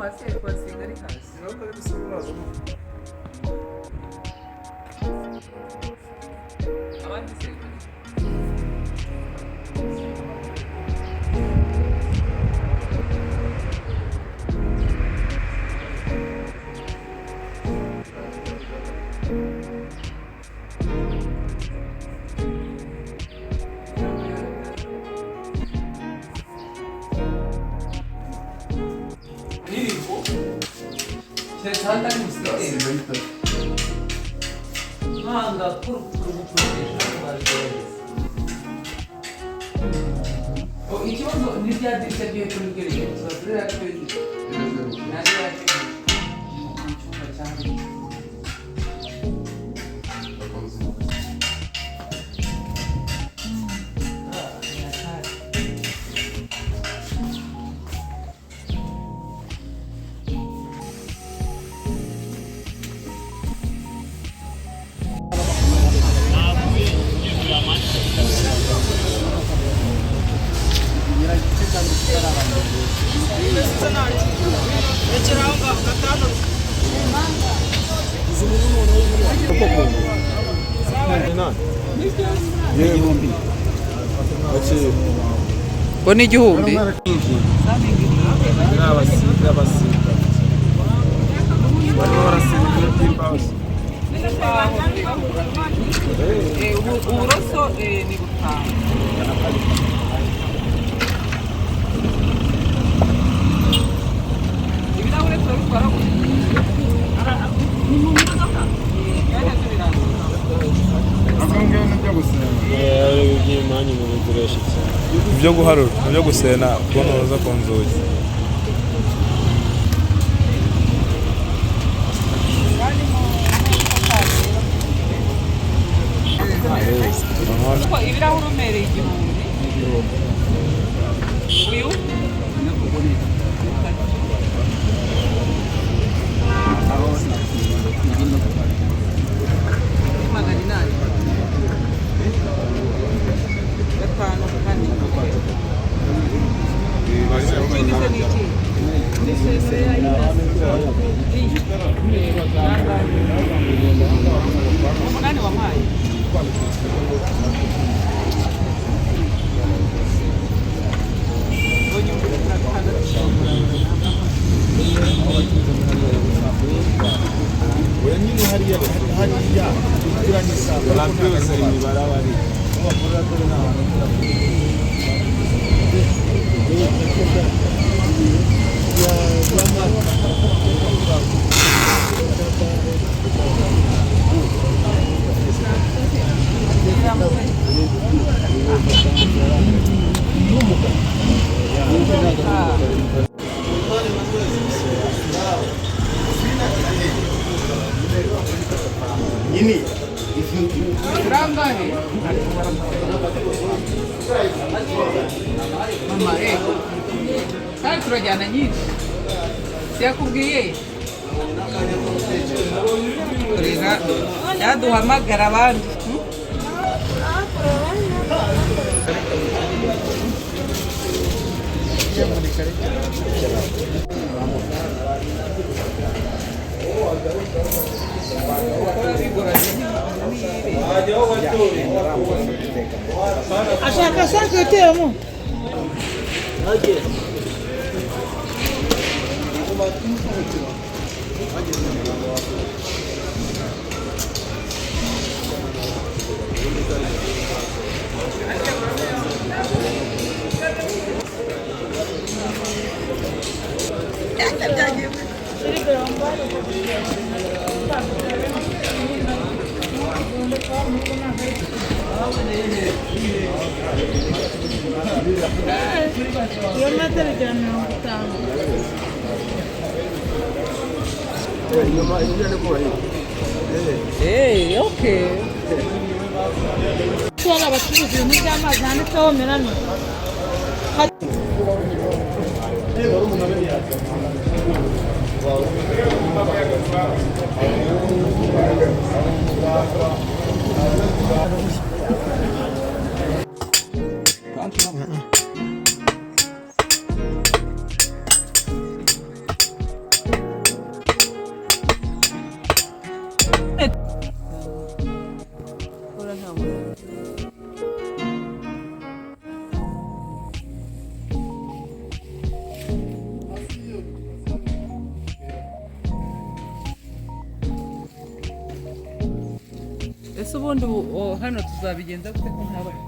hasi ari kuhasinga ari hasi. Abandi se 제 잔다리 있어요. 아, 나 그러고 이쪽에서 니디아들이 저기 그런 게 있어. 그래야 그 나중에 정말 잘. Koni igihumbi uburoso ni butanu. Ibirahure turabitwara ibyo guharura ibyo gusena kunoza ku nzugi ibirahure umereye igihumbi uyu magana inani gatanu kane umunani wampaye wenyine hariya kugira ngo byose imibare abari ini Rangahe mama kandi turajyana nyinshi siyakubwiye rega yaduhamagara abandi ashaka sake uteyemo Yo materi jangan utang. Hey, okay. Soalnya waktu itu ni jangan jangan tahu meran. ese ubundi hano tuzabigenza gute ko ntabaye